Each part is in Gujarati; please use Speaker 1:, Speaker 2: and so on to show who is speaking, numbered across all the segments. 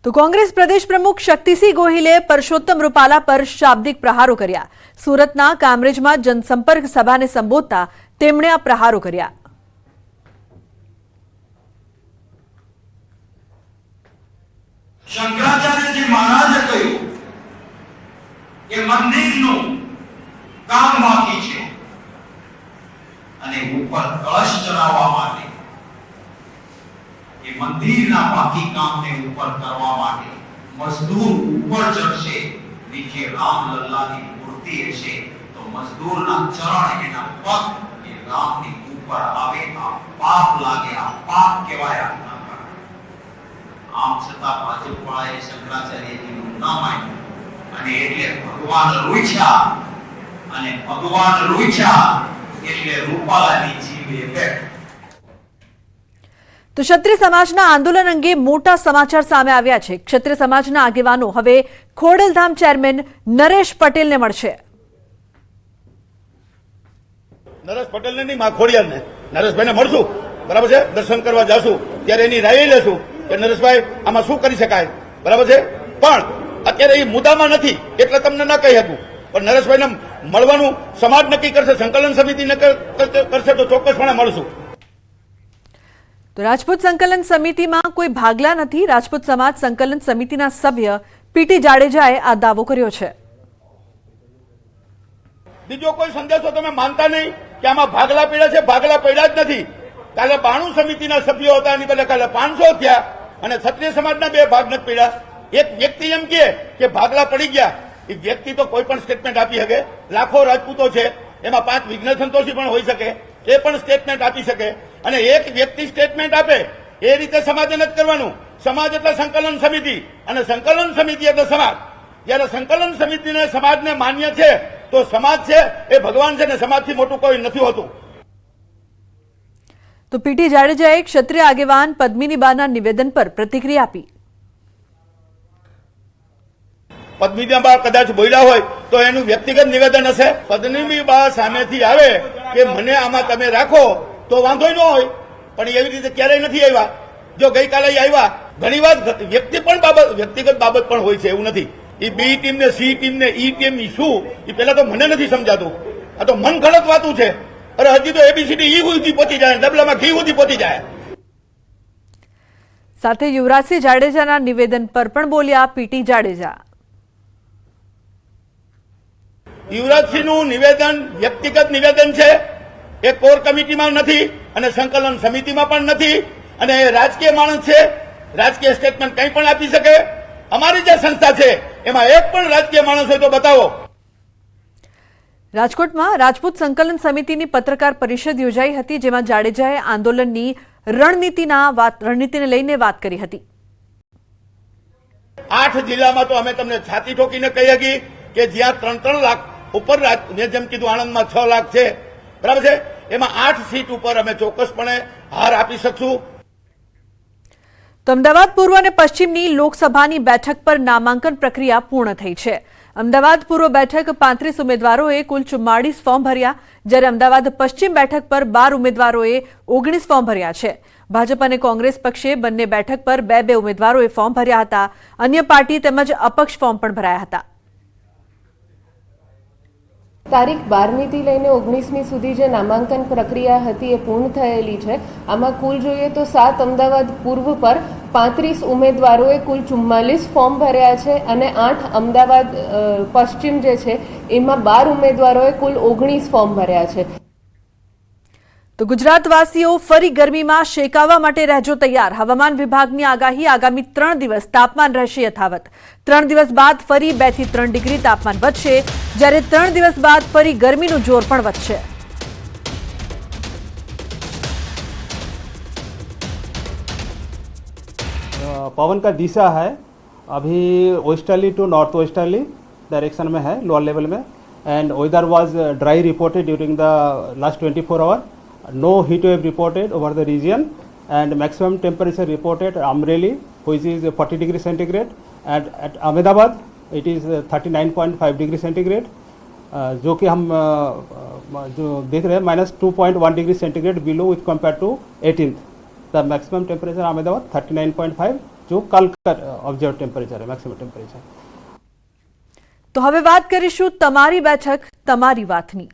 Speaker 1: तो कांग्रेस प्रदेश प्रमुख शक्तिसिंह गोहिले परषोत्तम रूपाला पर शाब्दिक प्रहारो कर्या। सूरतना कामरेजमां जनसंपर्क सभाने संबोधता તેમણે આ પ્રહારો કર્યા।
Speaker 2: શંકરાચાર્યજી મહારાજે કહ્યું કે મંદિરનું કામ બાકી છે અને ઉપર કળશ ચડાવવા માટે એ મંદિરના બાકી કામને ઉપર કરવા માટે મજદૂર ઉપર ચડશે, નીચે રામલલ્લાની મૂર્તિ હશે તો મજદૂરના ચરણ એના પગ એ રામની ઉપર આવે, આ પાપ લાગે, આ પાપ કહેવાય। આમ છતાં ભાજપવાળાએ શંકરાચાર્યજીનું ન માન્યું અને એટલે ભગવાન રૂઠ્યા એટલે રૂપાલાની જીભે બેઠ।
Speaker 1: તો ક્ષત્રિય સમાજના આંદોલન અંગે મોટા સમાચાર સામે આવ્યા છે। ક્ષત્રિય સમાજના આગેવાનો હવે ખોડલધામ ચેરમેન નરેશ પટેલને મળશે।
Speaker 3: નરેશ પટેલને નહીં, માં ખોડિયારને, નરેશભાઈને મળશું, બરાબર છે, દર્શન કરવા જાશું ત્યારે એની રાય લેશું કે નરેશભાઈ આમાં શું કરી શકાય, બરાબર છે। પણ અત્યારે એ મુદ્દામાં નથી એટલે તમને ન કહી શકું, પણ નરેશભાઈને મળવાનું સમાજ નક્કી કરશે, સંકલન સમિતિ કરશે તો ચોક્કસપણે મળશું।
Speaker 1: તો રાજપૂત સંકલન સમિતિમાં કોઈ ભાગલા નથી। રાજપૂત સમાજ સંકલન સમિતિના સભ્ય પીટી જાડેજાએ આ દાવો કર્યો છે।
Speaker 3: બીજો કોઈ સંદેશો તમે માનતા નહીં કે આમાં ભાગલા પડ્યા છે, ભાગલા પડ્યા જ નથી। કાલે 92 સમિતિના સભ્યો હતા, એની બદલે કાલે 500 થયા અને ક્ષત્રિય સમાજના બે ભાગ નથી પડ્યા। એક વ્યક્તિ એમ કે ભાગલા પડી ગયા, એ વ્યક્તિ તો કોઈ પણ સ્ટેટમેન્ટ આપી શકે। લાખો રાજપૂતો છે, એમાં 5 વિઘ્ન સંતોષી પણ હોઈ શકે, એ પણ સ્ટેટમેન્ટ આપી શકે અને એક વ્યક્તિ સ્ટેટમેન્ટ આપે એ રીતે સમાજે નથી કરવાનું। સમાજ એટલે સંકલન સમિતિ અને સંકલન સમિતિ એટલે સમાજ। જ્યારે સંકલન સમિતિને સમાજને માન્ય છે તો સમાજ છે એ ભગવાન છે ને સમાજથી મોટું કોઈ નથી હોતું।
Speaker 1: તો પીટી જાડેજાએ ક્ષત્રિય આગેવાન પદ્મિનીબાના નિવેદન પર પ્રતિક્રિયા આપી।
Speaker 3: પદ્મિનીબા કદાચ બોલ્યા હોય તો એનું વ્યક્તિગત નિવેદન હશે। પદ્મિનીબા સામેથી આવે કે મને આમાં તમે રાખો તો વાંધો ન હોય, પણ એવી રીતે ક્યારેય નથી આવ્યા। જો ગઈકાલે આવ્યા, ઘણી વાર વ્યક્તિગત બાબત પણ હોય છે, એવું નથી। એ બી ટીમ ને સી ટીમ ને ઈ ટીમ શું એ પેલા તો મને નથી સમજાતું। આ તો મન ગણત વાતું છે। અરે હજી તો એબીસીડી ઈ સુધી પહોંચી જાય, ડબલામાં ઘી સુધી પહોંચી જાય।
Speaker 1: સાથે યુવરાજસિંહ જાડેજાના નિવેદન પર પણ બોલ્યા પીટી જાડેજા।
Speaker 3: યુવરાજસિંહનું નિવેદન વ્યક્તિગત નિવેદન છે, એ કોર કમિટીમાં નથી અને સંકલન સમિતિમાં પણ નથી અને રાજકીય માણસ છે, રાજકીય સ્ટેટમેન્ટ કંઈ પણ આપી શકે। અમારી જે સંસ્થા છે એમાં એક પણ રાજકીય માણસ હોય તો બતાવો।
Speaker 1: રાજકોટમાં રાજપૂત સંકલન સમિતિની પત્રકાર પરિષદ યોજાઈ હતી, જેમાં જાડેજાએ આંદોલનની રણનીતિને લઈને વાત કરી હતી।
Speaker 3: 8 જિલ્લામાં તો અમે તમને છાતી ઠોકીને કહી શકી કે જ્યાં 3-3 લાખ ઉપર, મેં જેમ કીધું આણંદમાં 6 લાખ છે, બરાબર છે, એમાં 8 સીટ ઉપર અમે ચોક્કસપણે હાર આપી શકશું।
Speaker 1: તો અમદાવાદ પૂર્વ અને પશ્ચિમની લોકસભાની બેઠક પર નામાંકન પ્રક્રિયા પૂર્ણ થઈ છે। અમદાવાદ પૂર્વ બેઠક 35 ઉમેદવારોએ કુલ 44 ફોર્મ ભર્યા, જ્યારે અમદાવાદ પશ્ચિમ બેઠક પર 12 ઉમેદવારોએ 19 ફોર્મ ભર્યા છે। ભાજપ અને કોંગ્રેસ પક્ષે બંને બેઠક પર 2 ઉમેદવારોએ ફોર્મ ભર્યા હતા। અન્ય પાર્ટી તેમજ અપક્ષ ફોર્મ પણ ભરાયા હતા।
Speaker 4: તારીખ 12મીથી લઈને 19મી સુધી જે નામાંકન પ્રક્રિયા હતી એ પૂર્ણ થયેલી છે। આમાં કુલ જોઈએ તો 7 અમદાવાદ પૂર્વ પર 35 ઉમેદવારોએ કુલ 44 ફોર્મ ભર્યા છે અને 8 અમદાવાદ પશ્ચિમ જે છે એમાં 12 ઉમેદવારોએ કુલ 19 ફોર્મ ભર્યા છે।
Speaker 1: તો ગુજરાતવાસીઓ ફરી ગરમીમાં શેકાવા માટે રહેજો તૈયાર। હવામાન વિભાગની આગાહી, આગામી 3 દિવસ તાપમાન રહેશે યથાવત। 3 દિવસ બાદ ફરી 2 થી 3 ડિગ્રી તાપમાન વધશે, જ્યારે 3 દિવસ બાદ ફરી ગરમીનું જોર પણ વધશે।
Speaker 5: पवन का दिशा है अभी westerly to north westerly direction में है, लोअर लेवल में, and weather was dry reported during the last 24 hour. No heat wave reported over the region and maximum temperature reported Amreli, which is 40 degree centigrade, and at Ahmedabad it is 39.5 degree centigrade, जो कि हम जो देख रहे हैं -2.1 degree centigrade below with compared to 18th। The maximum temperature Ahmedabad 39.5, जो कल का ऑब्जर्व टेम्परेचर है, मैक्सिमम टेम्परेचर।
Speaker 1: તો હવે વાત કરીશું તમારી બેઠક તમારી વાતની।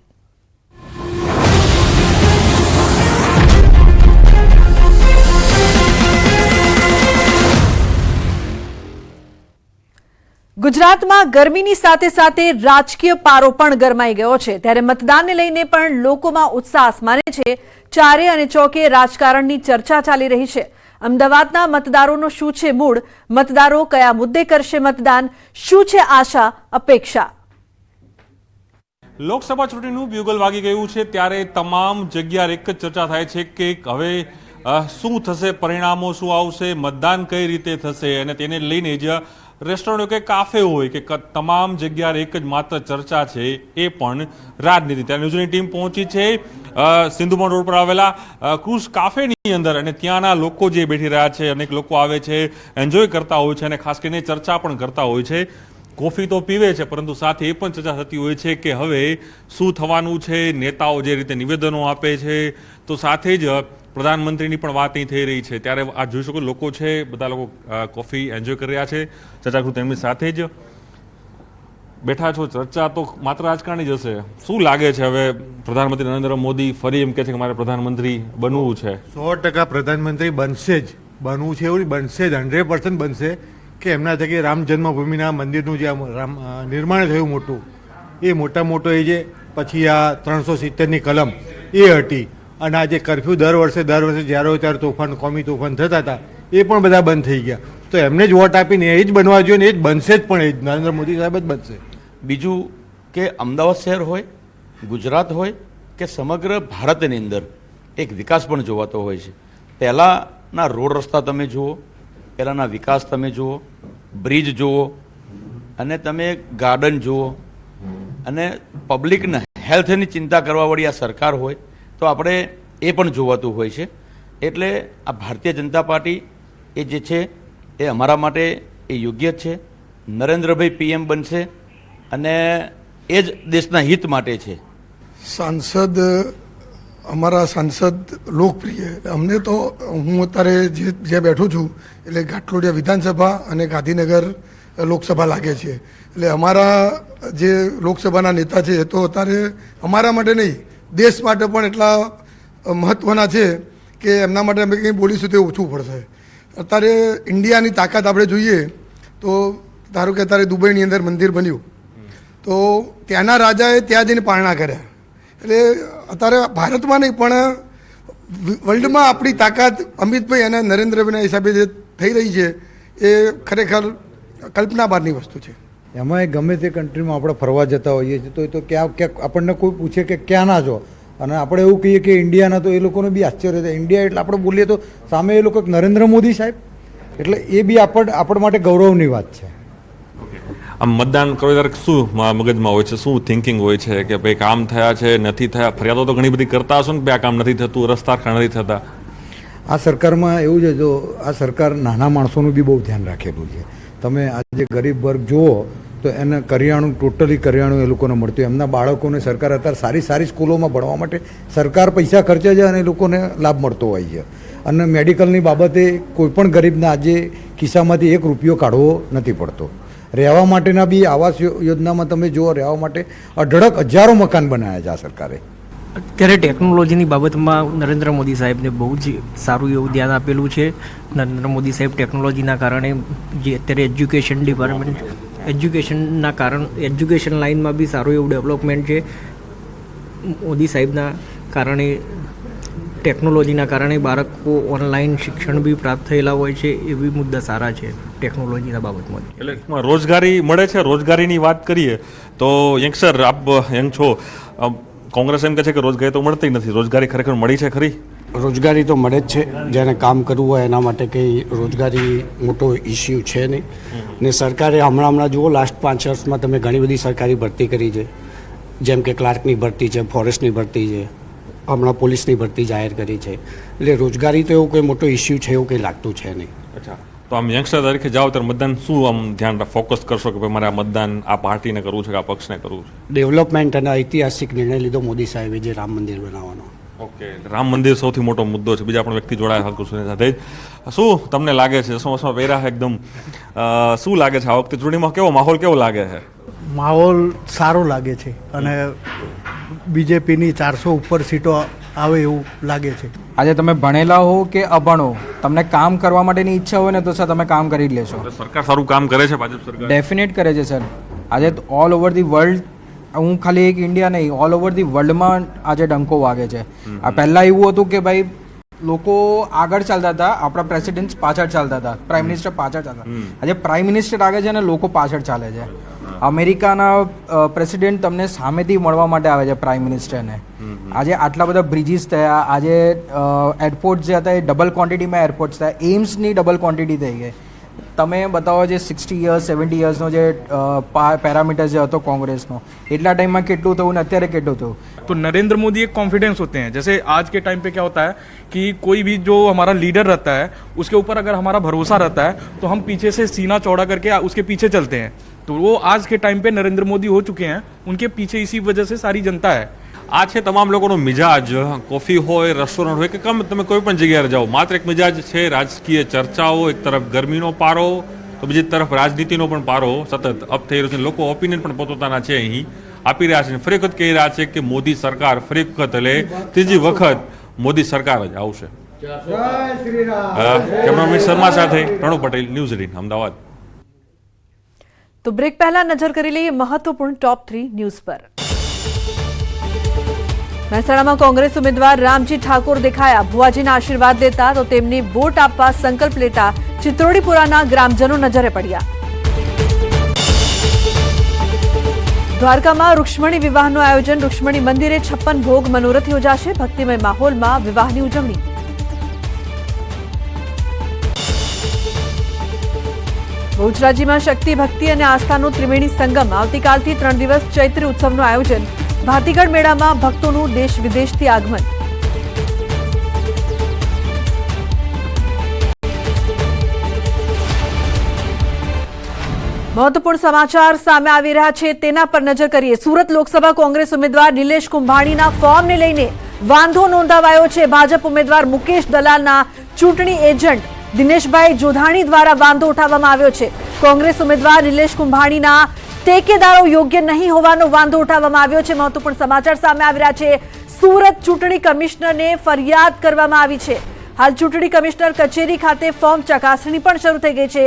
Speaker 1: ગુજરાતમાં ગરમીની સાથે સાથે રાજકીય પારો પણ ગરમાઈ ગયો છે, ત્યારે મતદાનને લઈને પણ લોકોમાં ઉત્સાહ આસમાને છે। ચારે અને ચોકે રાજકારણની ચર્ચા ચાલી રહી છે। અમદાવાદના મતદારોનો શું છે મૂડ, મતદારો કયા મુદ્દે કરશે મતદાન, શું છે આશા અપેક્ષા।
Speaker 6: લોકસભા ચૂંટણીનું બ્યુગલ વાગી ગયું છે ત્યારે તમામ જગ્યાએ એક જ ચર્ચા થાય છે કે હવે શું થશે, પરિણામો શું આવશે, મતદાન કઈ રીતે થશે, અને તેને લઈને જ રેસ્ટોરન્ટ કે કાફે હોય કે તમામ જગ્યાએ એક જ માત્ર ચર્ચા છે, એ પણ રાજનીતિ। ત્યાં ન્યૂઝની ટીમ પહોંચી છે સિંધુમણ રોડ પર આવેલા ક્રુઝ કાફેની અંદર, અને ત્યાંના લોકો જે બેઠી રહ્યા છે, અનેક લોકો આવે છે, એન્જોય કરતા હોય છે અને ખાસ કરીને ચર્ચા પણ કરતા હોય છે। કોફી તો પીવે છે, પરંતુ સાથે એ પણ ચર્ચા થતી હોય છે કે હવે શું થવાનું છે। નેતાઓ જે રીતે નિવેદનો આપે છે, તો સાથે જ પ્રધાનમંત્રીની પણ વાત અહીં થઈ રહી છે, ત્યારે આ જોઈ શકો લોકો છે, બધા લોકો કોફી એન્જોય કરી રહ્યા છે, ચર્ચા કરું તેમની સાથે જ બેઠા છો। ચર્ચા તો માત્ર રાજકારણી જ હશે, શું લાગે છે હવે પ્રધાનમંત્રી નરેન્દ્ર મોદી ફરી એમ કહે છે કે મારે પ્રધાનમંત્રી બનવું છે?
Speaker 7: 100% પ્રધાનમંત્રી બનશે જ, બનવું છે એવું બનશે જ, 100% બનશે કે એમના થકી રામ જન્મભૂમિના મંદિરનું જે નિર્માણ થયું મોટું, એ મોટો એ જે પછી આ 370ની કલમ એ હટી, અને આ જે કરફ્યુ દર વર્ષે જ્યારે હોય ત્યારે તોફાન, કોમી તોફાન થતા હતા, એ પણ બધા બંધ થઈ ગયા। તો એમને જ વોટ આપીને એ જ બનવા જોઈએ ને એ જ બનશે જ, પણ એ જ નરેન્દ્ર મોદી સાહેબ જ બનશે।
Speaker 8: બીજું કે અમદાવાદ શહેર હોય, ગુજરાત હોય કે સમગ્ર ભારતની અંદર એક વિકાસ પણ જોવાતો હોય છે। પહેલાંના રોડ રસ્તા તમે જુઓ, પહેલાંના વિકાસ તમે જુઓ, બ્રિજ જુઓ, અને તમે ગાર્ડન જુઓ, અને પબ્લિકના હેલ્થની ચિંતા કરવાવાળી આ સરકાર હોય તો આપણે એ પણ જોવાતું હોય છે। એટલે આ ભારતીય જનતા પાર્ટી એ જે છે એ અમારા માટે એ યોગ્ય જ છે। નરેન્દ્રભાઈ પીએમ બનશે અને એ જ દેશના હિત માટે છે।
Speaker 9: સાંસદ અમારા સાંસદ લોકપ્રિય, અમને તો હું અત્યારે જે બેઠું છું એટલે ઘાટલોડિયા વિધાનસભા અને ગાંધીનગર લોકસભા લાગે છે, એટલે અમારા જે લોકસભાના નેતા છે એ તો અત્યારે અમારા માટે નહીં, દેશ માટે પણ એટલા મહત્ત્વના છે કે એમના માટે અમે કંઈ બોલીશું તે ઓછું પડશે। અત્યારે ઇન્ડિયાની તાકાત આપણે જોઈએ તો ધારો કે અત્યારે દુબઈની અંદર મંદિર બન્યું, તો ત્યાંના રાજાએ ત્યાં જઈને પારણા કર્યા, એટલે અત્યારે ભારતમાં નહીં પણ વર્લ્ડમાં આપણી તાકાત અમિતભાઈ અને નરેન્દ્રભાઈના હિસાબે જે થઈ રહી છે એ ખરેખર કલ્પના બહારની વસ્તુ છે।
Speaker 10: એમાં ગમે તે કન્ટ્રીમાં આપણે ફરવા જતા હોઈએ છીએ તો ક્યાં આપણને કોઈ પૂછે કે ક્યાંના છો, અને આપણે એવું કહીએ કે ઇન્ડિયાના, તો એ લોકોને બી આશ્ચર્ય થાય। ઇન્ડિયા એટલે આપણે બોલીએ તો સામે એ લોકો નરેન્દ્ર મોદી સાહેબ, એટલે એ બી આપણા માટે ગૌરવની વાત છે।
Speaker 6: આમ મતદાન કરો ત્યારે શું મગજમાં હોય છે, શું થિંકિંગ હોય છે કે ભાઈ કામ થયા છે, નથી થયા? ફરિયાદો તો ઘણી બધી કરતા હશો ને, ભાઈ આ કામ નથી થતું, રસ્તા નથી થતા।
Speaker 10: આ સરકારમાં એવું છે, જો આ સરકાર નાના માણસોનું બી બહુ ધ્યાન રાખેલું છે। તમે આજે ગરીબ વર્ગ જુઓ તો એને કરિયાણું, ટોટલી કરિયાણું એ લોકોને મળતું, એમના બાળકોને સરકાર અત્યારે સારી સ્કૂલોમાં ભણવા માટે સરકાર પૈસા ખર્ચે છે અને એ લોકોને લાભ મળતો હોય છે। અને મેડિકલની બાબતે કોઈ પણ ગરીબના આજે ખિસ્સામાંથી 1 રૂપિયો કાઢવો નથી પડતો। રહેવા માટેના બી આવાસ યોજનામાં તમે જુઓ, રહેવા માટે અઢળક હજારો મકાન બનાવ્યા છે આ સરકારે।
Speaker 11: અત્યારે ટેકનોલોજીની બાબતમાં નરેન્દ્ર મોદી સાહેબને બહુ જ સારું એવું ધ્યાન આપેલું છે। નરેન્દ્ર મોદી સાહેબ ટેકનોલોજીના કારણે જે અત્યારે એજ્યુકેશન ડિપાર્ટમેન્ટ, એજ્યુકેશન લાઇનમાં બી સારું એવું ડેવલપમેન્ટ છે। મોદી સાહેબના કારણે, ટેકનોલોજીના કારણે બાળકો ઓનલાઈન શિક્ષણ બી પ્રાપ્ત થયેલા હોય છે, એ બી મુદ્દા સારા છે ટેકનોલોજીના બાબતમાં।
Speaker 6: એટલે રોજગારી મળે છે? રોજગારીની વાત કરીએ તો યંગસ્ટર, આપ યંગ છો, કોંગ્રેસ એમ કહે છે કે રોજગારી તો મળતી નથી, રોજગારી ખરેખર મળી છે ખરી?
Speaker 12: રોજગારી તો મળે જ છે, જેને કામ કરવું હોય એના માટે કંઈ રોજગારી મોટો ઇસ્યુ છે નહીં। ને સરકારે હમણાં જુઓ, લાસ્ટ 5 વર્ષમાં તમે ઘણી બધી સરકારી ભરતી કરી છે, જેમ કે ક્લાર્કની ભરતી છે, ફોરેસ્ટની ભરતી છે, હમણાં પોલીસની ભરતી જાહેર કરી છે। એટલે રોજગારી તો એવું કોઈ મોટો ઇસ્યુ છે એવું કંઈ લાગતું છે નહીં।
Speaker 6: અચ્છા, તો આમ યંગસ્ટર તરીકે જાઓ ત્યારે મતદાન શું આમ ધ્યાન ફોકસ કરશો કે ભાઈ મારે આ મતદાન આ પાર્ટીને કરવું છે કે આ પક્ષને કરવું છે?
Speaker 12: ડેવલપમેન્ટ અને ઐતિહાસિક નિર્ણય લીધો મોદી સાહેબે જે રામ મંદિર બનાવવાનો,
Speaker 6: ઓકે, રામ મંદિર સૌથી મોટો મુદ્દો છે. બીજા પણ વ્યક્તિ જોડાયા કુસુની સાથે. શું તમને લાગે છે સમસમાં વેરા એકદમ શું લાગે છે આ વખતે ચૂંટણીમાં કેવો માહોલ કેવો લાગે છે?
Speaker 13: માહોલ સારો લાગે છે અને બીજેપીની 400 ઉપર સીટો આવે એવું લાગે છે.
Speaker 11: આજે તમે ભણેલા હો કે અભણ હો, તમને કામ કરવા માટેની ઈચ્છા હોય ને તો સર તમે કામ કરી જ લેશો.
Speaker 6: સરકાર સારું કામ કરે છે ભાજપ સરકાર?
Speaker 11: ડેફિનેટ કરે છે સર. આજે ઓલ ઓવર ધી વર્લ્ડ, હું ખાલી એક ઇન્ડિયા નહીં, ઓલ ઓવર ધી વર્લ્ડમાં આજે ડંકો વાગે છે. આ પહેલાં એવું હતું કે ભાઈ લોકો આગળ ચાલતા હતા, આપણા પ્રેસિડેન્ટ પાછળ ચાલતા હતા, પ્રાઇમ મિનિસ્ટર પાછળ ચાલતા. આજે પ્રાઇમ મિનિસ્ટર આગળ છે અને લોકો પાછળ ચાલે છે. અમેરિકાના પ્રેસિડેન્ટ તમને સામેથી મળવા માટે આવે છે પ્રાઇમ મિનિસ્ટરને. આજે આટલા બધા બ્રિજીસ થયા, આજે એરપોર્ટ જે હતા એ ડબલ ક્વોન્ટિટીમાં એરપોર્ટ્સ થયા, એમ્સની ડબલ ક્વોન્ટિટી થઈ ગઈ. તમે બતાવો જે 60 યર્સ 70 યર્સનો જે પેરામીટર જે હતો કોંગ્रेसનો, એટલા ટાઈમમાં કેટલું થયું ને અત્યારે કેટલું થયું.
Speaker 14: तो नरेंद्र मोदी एक कॉन्फिडेंस होते हैं. जैसे आज के टाइम पे क्या होता है कि कोई भी जो हमारा लीडर रहता है उसके ऊपर अगर हमारा भरोसा रहता है तो हम पीछे से सीना चौड़ा करके उसके पीछे चलते हैं. तो वो आज के टाइम पे नरेंद्र मोदी हो चुके हैं, उनके पीछे इसी वजह से सारी जनता है.
Speaker 6: આ છે તમામ લોકોનો મિજાજ. કોફી હોય, રેસ્ટોરન્ટ હોય કે કમ તમે કોઈ પણ જગ્યાએ જાઓ, માત્ર એક મિજાજ છે. રાજકીય ચર્ચાઓ, એક તરફ ગરમીનો પારો તો બીજી તરફ રાજનીતિનો પણ પારો સતત અપ થઈ રહ્યો છે. લોકો ઓપિનિયન પણ પોતપોતાના છે અહીં આપી રહ્યા છે. ફરી વખત કહી રહ્યા છે કે મોદી સરકાર ફરી વખત એટલે ત્રીજી વખત મોદી સરકાર જ આવશે. કેમેરામેન શર્મા સાથે પ્રણવ પટેલ, ન્યૂઝ 18 અમદાવાદ.
Speaker 1: તો બ્રેક પહેલા નજર કરી લઈએ મહત્વપૂર્ણ ટોપ 3 ન્યૂઝ પર. મહેસાણામાં કોંગ્રેસ ઉમેદવાર રામજી ઠાકોર દેખાયા. ભુવાજીના આશીર્વાદ લેતા તો તેમને વોટ આપવા સંકલ્પ લેતા ચિત્રોડીપુરાના ગ્રામજનો નજરે પડ્યા. દ્વારકામાં રૂક્ષ્મણી વિવાહનું આયોજન. રૂક્ષ્મણી મંદિરે 56 ભોગ મનોરથ યોજાશે. ભક્તિમય માહોલમાં વિવાહની ઉજવણી. બહુચરાજીમાં શક્તિ, ભક્તિ અને આસ્થાનો ત્રિવેણી સંગમ. આવતીકાલથી 3 દિવસ ચૈત્રી ઉત્સવનું આયોજન. ભાતીગઢ મેળામાં ભક્તોનું દેશ વિદેશથી આગમન. મહત્વપૂર્ણ સમાચાર સામે આવી રહ્યા છે તેના પર નજર કરીએ. સુરત લોકસભા કોંગ્રેસ ઉમેદવાર નિલેશ કુંભાણીના ફોર્મને લઈને વાંધો નોંધાવાયો છે. ભાજપ ઉમેદવાર મુકેશ દલાલના ચૂંટણી એજન્ટ દિનેશભાઈ જોધાણી દ્વારા વાંધો ઉઠાવવામાં આવ્યો છે. કોંગ્રેસ ઉમેદવાર નિલેશ કુંભાણીના ટેકેદારો યોગ્ય નહીં હોવાનો વાંધો ઉઠાવવામાં આવ્યો છે. મહત્વપૂર્ણ સમાચાર સામે આવી રહ્યા છે. સુરત ચૂંટણી કમિશનરને ફરિયાદ કરવામાં આવી છે. હાલ ચૂંટણી કમિશનર કચેરી ખાતે ફોર્મ ચકાસણી પણ શરૂ થઈ ગઈ છે.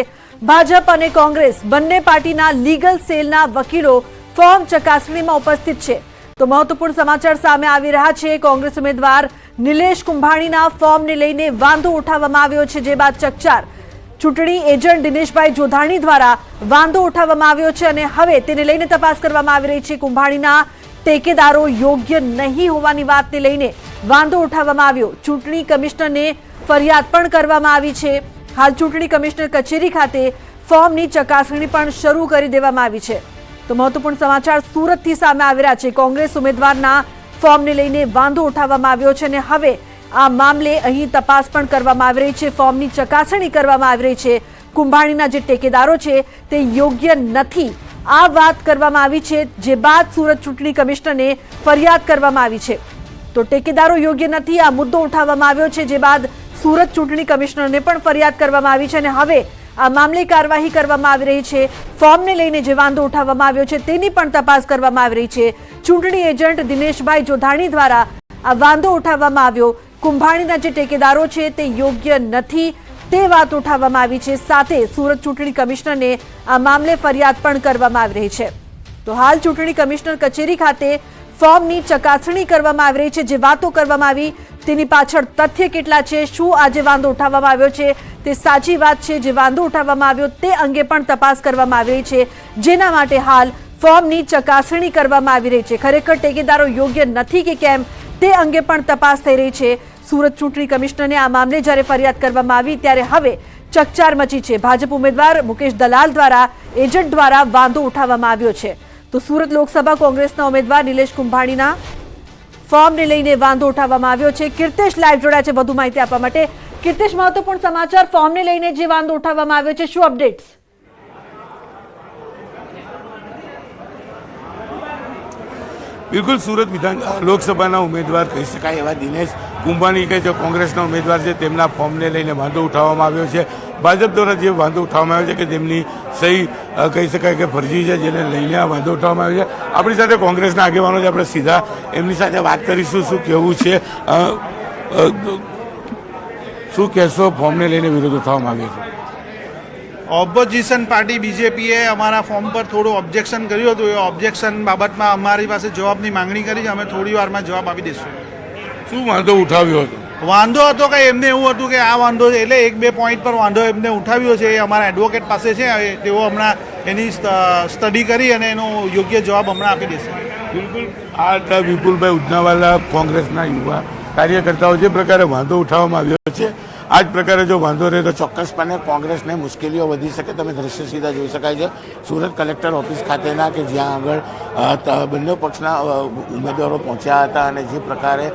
Speaker 1: ભાજપ અને કોંગ્રેસ બંને પાર્ટીના લીગલ સેલના વકીલો ફોર્મ ચકાસણીમાં ઉપસ્થિત છે. તો મહત્વપૂર્ણ સમાચાર સામે આવી રહ્યા છે. કોંગ્રેસ ઉમેદવાર નિલેશ કુંભાણીના ફોર્મને લઈને વાંધો ઉઠાવવામાં આવ્યો છે, જે બાદ ચકચાર. ચૂંટણી એજન્ટ દિનેશભાઈ જોધાણી દ્વારા વાંધો ઉઠાવવામાં આવ્યો છે અને હવે તેને લઈને તપાસ કરવામાં આવી રહી છે. કુંભાણીના ટેકેદારો યોગ્ય નહીં હોવાની વાતને લઈને વાંધો ઉઠાવવામાં આવ્યો. ચૂંટણી કમિશનરને ફરિયાદ પણ કરવામાં આવી છે. હાલ ચૂંટણી કમિશનર કચેરી ખાતે ફોર્મની ચકાસણી પણ શરૂ કરી દેવામાં આવી છે. તો મહત્વપૂર્ણ સમાચાર સુરતથી સામે આવી રહ્યા છે. કોંગ્રેસ ઉમેદવારના ફોર્મને લઈને વાંધો ઉઠાવવામાં આવ્યો છે અને હવે આ મામલે અહીં તપાસ પણ કરવામાં આવી રહી છે. ફોર્મની ચકાસણી કરવામાં આવી રહી છે. કુંભાણીના જે ટેકેદારો છે તે યોગ્ય નથી, આ વાત કરવામાં આવી છે, જે બાદ સુરત ચૂંટણી કમિશનરને ફરિયાદ કરવામાં આવી છે. તો ટેકેદારો યોગ્ય નથી, આ મુદ્દો ઉઠાવવામાં આવ્યો છે, જે બાદ સુરત ચૂંટણી કમિશનરને પણ ફરિયાદ કરવામાં આવી છે અને હવે આ મામલે કાર્યવાહી કરવામાં આવી રહી છે. ફોર્મને લઈને જે વાંધો ઉઠાવવામાં આવ્યો છે તેની પણ તપાસ કરવામાં આવી રહી છે. ચૂંટણી એજન્ટ દિનેશભાઈ જોધાણી દ્વારા આ વાંધો ઉઠાવવામાં આવ્યો. કુંભાણીના જે ટેકેદારો છે તે યોગ્ય નથી તે વાત ઉઠાવવામાં આવી છે. સાથે સુરત ચૂંટણી કમિશનરને આ મામલે ફરિયાદ પણ કરવામાં આવી રહી છે. તો હાલ ચૂંટણી કમિશનર કચેરી ખાતે ફોર્મની ચકાસણી કરવામાં આવી રહી છે. જે વાતો કરવામાં આવી તેની પાછળ તથ્ય કેટલા છે, શું આજે વાંધો ઉઠાવવામાં આવ્યો છે તે સાચી વાત છે, જે વાંધો ઉઠાવવામાં આવ્યો તે અંગે પણ તપાસ કરવામાં આવી રહી છે, જેના માટે હાલ ફોર્મની ચકાસણી કરવામાં આવી રહી છે. ખરેખર ટેકેદારો યોગ્ય નથી કે કેમ તે અંગે પણ તપાસ થઈ રહી છે. સુરત ચૂંટણી કમિશનરને આ મામલે જ્યારે ફરિયાદ કરવામાં આવી ત્યારે હવે ચકચાર મચી છે. ભાજપ ઉમેદવાર મુકેશ દલાલ દ્વારા એજન્ટ દ્વારા વાંધો ઉઠાવવામાં આવ્યો છે. તો સુરત લોકસભા કોંગ્રેસના ઉમેદવાર નિલેશ કુંભાણીના ફોર્મને લઈને વાંધો ઉઠાવવામાં આવ્યો છે. કીર્તેશ લાઈવ જોડાયા છે વધુ માહિતી આપવા માટે. કીર્તેશ, મહત્વપૂર્ણ સમાચાર, ફોર્મને લઈને જે વાંધો ઉઠાવવામાં આવ્યો છે, શું અપડેટ્સ?
Speaker 3: બિલકુલ સુરત લોકસભાના ઉમેદવાર કહી શકાય એવા દિનેશ કુંભાણી કે જે કોંગ્રેસના ઉમેદવાર છે તેમના ફોર્મને લઈને વાંધો ઉઠાવવામાં આવ્યો છે. ભાજપ દ્વારા જે વાંધો ઉઠાવવામાં આવ્યો છે કે તેમની સહી કહી શકાય કે ફરજી છે, જેને લઈને આ વાંધો ઉઠાવવામાં આવ્યો છે. આપણી સાથે કોંગ્રેસના આગેવાનો છે, આપણે સીધા એમની સાથે વાત કરીશું. શું કહેવું છે, શું કહેશો ફોર્મને લઈને વિરોધ ઉઠાવવામાં આવ્યો છે?
Speaker 13: ઓપોઝિશન પાર્ટી બીજેપીએ અમારા ફોર્મ પર થોડું ઓબ્જેક્શન કર્યું હતું. એ ઓબ્જેક્શન બાબતમાં અમારી પાસે જવાબની માંગણી કરી છે. અમે થોડી વારમાં જવાબ આપી દઈશું.
Speaker 3: શું વાંધો ઉઠાવ્યો હતો?
Speaker 13: વાંધો હતો કે એમને એવું હતું કે આ વાંધો છે, એટલે 1-2 પોઈન્ટ પર વાંધો એમને ઉઠાવ્યો છે. એ અમારા એડવોકેટ પાસે છે, તેઓ હમણાં એની સ્ટડી કરી અને એનો યોગ્ય જવાબ હમણાં આપી દેશે.
Speaker 3: બિલકુલ આ હતા વિપુલભાઈ ઉધનાવાલા, કોંગ્રેસના યુવા કાર્યકર્તાઓ. જે પ્રકારે વાંધો ઉઠાવવામાં આવ્યો છે, આ જ પ્રકારે જો વાંધો રહે તો ચોક્કસપણે કોંગ્રેસને મુશ્કેલીઓ વધી શકે. તમે દ્રશ્ય સીધા જોઈ શકાય છે સુરત કલેક્ટર ઓફિસ ખાતેના, કે જ્યાં આગળ બંને પક્ષના ઉમેદવારો પહોંચ્યા હતા અને જે પ્રકારે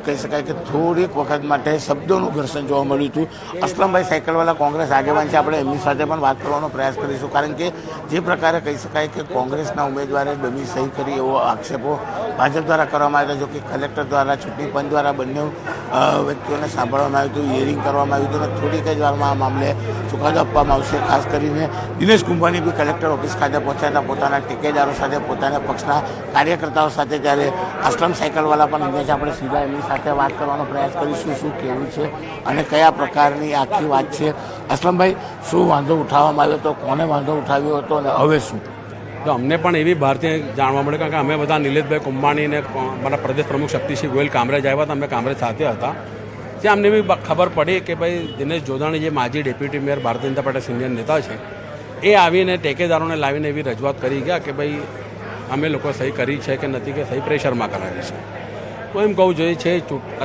Speaker 3: કહી શકાય કે થોડીક વખત માટે શબ્દોનું ઘર્ષણ જોવા મળ્યું હતું. અસલમભાઈ સાયકલવાળા કોંગ્રેસ આગેવાન છે, આપણે એમની સાથે પણ વાત કરવાનો પ્રયાસ કરીશું. કારણ કે જે પ્રકારે કહી શકાય કે કોંગ્રેસના ઉમેદવારે ડમી સહી કરી એવો આક્ષેપો ભાજપ દ્વારા કરવામાં આવ્યા હતા. જો કે કલેક્ટર દ્વારા, ચૂંટણી પંચ દ્વારા બંને વ્યક્તિઓને સાંભળવામાં આવ્યું હતું, હિયરિંગ કરવામાં આવ્યું હતું અને થોડીક જ વારમાં આ મામલે ચુકાદો આપવામાં આવશે. ખાસ કરીને દિનેશ કુંભાણી બી કલેક્ટર ઓફિસ ખાતે પહોંચ્યા હતા પોતાના ટેકેદારો સાથે, પોતાના પક્ષના કાર્યકર્તાઓ સાથે. ત્યારે અસલમ સાયકલવાળા પણ અહીંયા જ, આપણે સીધા એમની સાથે વાત કરવાનો પ્રયાસ કરીશું. શું કહેવું છે અને કયા પ્રકારની આખી વાત છે? અસલમભાઈ, શું વાંધો ઉઠાવવામાં આવ્યો હતો, કોને વાંધો ઉઠાવ્યો હતો અને હવે શું?
Speaker 15: તો અમને પણ એવી ભારતીય જાણવા મળે, કારણ કે અમે બધા નિલેશભાઈ કુંભાણી અને અમારા પ્રદેશ પ્રમુખ શક્તિસિંહ ગોયલ કામરેજ આવ્યા હતા. અમે કામરેજ સાથે હતા. ત્યાં અમને એવી ખબર પડી કે ભાઈ દિનેશ જોધાણી, જે માજી deputy mayor Bharatiya Janata party senior નેતા છે, એ આવીને ટેકેદારોને લાવીને એવી રજૂઆત કરી ગયા કે ભાઈ અમે લોકો સહી કરી છે કે નથી, કે સહી પ્રેશરમાં કરાવી છે. તો એમ કહું જોઈએ છે,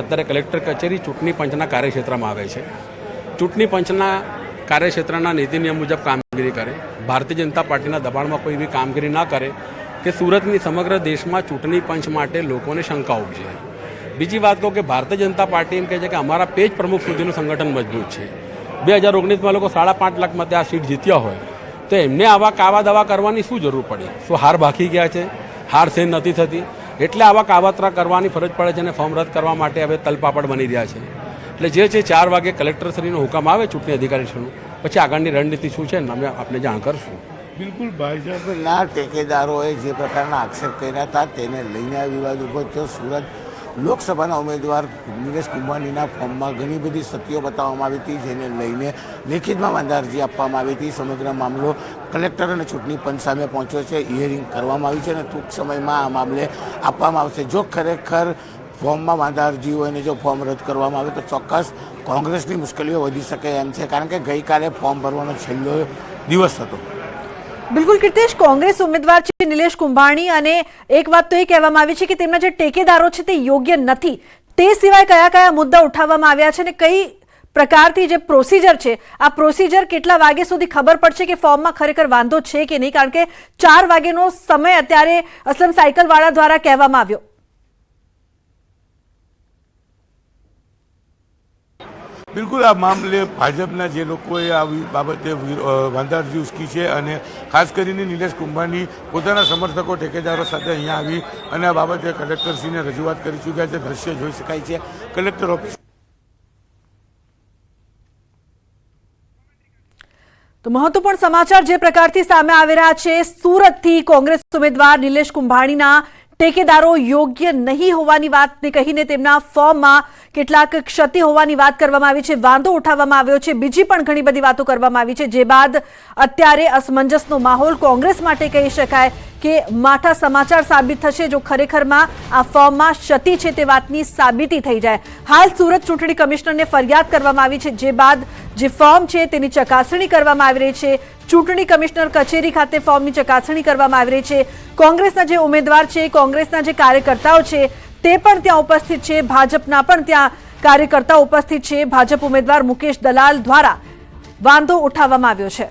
Speaker 15: અત્યારે કલેક્ટર કચેરી ચૂંટણી પંચના કાર્યક્ષેત્રમાં આવે છે. ચૂંટણી પંચના કાર્યક્ષેત્રના નીતિ નિયમ મુજબ કામગીરી કરે. ભારતીય જનતા પાર્ટીના દબાણમાં કોઈ એવી કામગીરી ના કરે કે સુરતની સમગ્ર દેશમાં ચૂંટણી પંચ માટે લોકોને શંકા ઉપજે. બીજી વાત કહું કે ભારતીય જનતા પાર્ટી એમ કહે છે કે અમારા પેજ પ્રમુખ સુધીનું સંગઠન મજબૂત છે. 2019માં લોકો 5.5 લાખ મતે આ સીટ જીત્યા હોય તો એમને આવા કાવા દાવા કરવાની શું જરૂર પડી? શું હાર બાકી ગયા છે? હાર સહન નથી થતી, એટલે આવા કાવતરા કરવાની ફરજ પડે છે અને ફોર્મ રદ કરવા માટે હવે તલપાપડ બની રહ્યા છે. એટલે જે છે 4 વાગે કલેક્ટરશ્રીનો હુકમ આવે ચૂંટણી અધિકારીશ્રીનું, પછી આગળની રણનીતિ શું છે અમે આપને જાણ કરશું.
Speaker 3: બિલકુલ ભાજપના ટેકેદારોએ જે પ્રકારના આક્ષેપ કર્યા હતા તેને લઈને આ વિવાદ ઉભો થયો. સુરત લોકસભાના ઉમેદવાર દિનેશ કુંભાણીના ફોર્મમાં ઘણી બધી સત્યો બતાવવામાં આવી હતી, જેને લઈને લેખિતમાં વાંધા અરજી આપવામાં આવી હતી. સમગ્ર મામલો કલેક્ટર અને ચૂંટણી પંચ સામે પહોંચ્યો છે. હિયરિંગ કરવામાં આવી છે અને ટૂંક સમયમાં આ મામલે આપવામાં આવશે. જો ખરેખર ફોર્મમાં વાંધા અરજી હોય અને જો ફોર્મ રદ કરવામાં આવે તો ચોક્કસ કોંગ્રેસની મુશ્કેલીઓ વધી શકે એમ છે, કારણ કે ગઈકાલે ફોર્મ ભરવાનો છેલ્લો દિવસ હતો.
Speaker 1: બિલકુલ કીર્તેશ, કોંગ્રેસ ઉમેદવાર છે નિલેશ કુંભાણી, અને એક વાત તો એ કહેવામાં આવી છે કે તેમના જે ટેકેદારો છે તે યોગ્ય નથી. તે સિવાય કયા કયા મુદ્દા ઉઠાવવામાં આવ્યા છે અને કઈ પ્રકારથી જે પ્રોસિજર છે, આ પ્રોસિજર કેટલા વાગે સુધી ખબર પડશે કે ફોર્મમાં ખરેખર વાંધો છે કે નહીં? કારણ કે 4 વાગ્યાનો સમય અત્યારે અસલમ સાયકલવાળા દ્વારા કહેવામાં આવ્યો.
Speaker 3: બિલકુલ આ મામલે ભાજપના જે લોકોએ આ બાબતે વાંધા અરજી ઉચકી છે અને ખાસ કરીને નિલેશ કુંભાણી પોતાના સમર્થકો ટેકેદારો સાથે અહીંયા આવી અને આ બાબતે કલેક્ટરશ્રીને રજૂઆત કરી ચૂક્યા છે. દ્રશ્ય જોઈ શકાય છે કલેક્ટર ઓફિસ.
Speaker 1: તો મહત્વપૂર્ણ સમાચાર જે પ્રકારથી સામે આવી રહ્યા છે, સુરતથી કોંગ્રેસ ઉમેદવાર નિલેશ કુંભાણીના ટેકેદારો યોગ્ય નહીં હોવાની વાતને કહીને તેમના ફોર્મમાં કેટલાક ક્ષતિ હોવાની વાત કરવામાં આવી છે, વાંધો ઉઠાવવામાં આવ્યો છે. બીજી પણ ઘણી બધી વાતો કરવામાં આવી છે, જે બાદ અત્યારે અસમંજસનો માહોલ કોંગ્રેસ માટે કહી શકાય કે માઠા સમાચાર સાબિત થશે જો ખરેખરમાં આ ફોર્મમાં ક્ષતિ છે તે વાતની સાબિતી થઈ જાય. હાલ સુરત ચૂંટણી કમિશનરને ફરિયાદ કરવામાં આવી છે, જે બાદ જે ફોર્મ છે તેની ચકાસણી કરવામાં આવી રહી છે. ચૂંટણી કમિશનર કચેરી ખાતે ફોર્મની ચકાસણી કરવામાં આવી રહી છે. કોંગ્રેસના જે ઉમેદવાર છે, કોંગ્રેસના જે કાર્યકર્તાઓ છે તે પણ ત્યાં ઉપસ્થિત છે. ભાજપના પણ ત્યાં કાર્યકર્તાઓ ઉપસ્થિત છે. ભાજપ ઉમેદવાર મુકેશ દલાલ દ્વારા વાંધો ઉઠાવવામાં આવ્યો છે.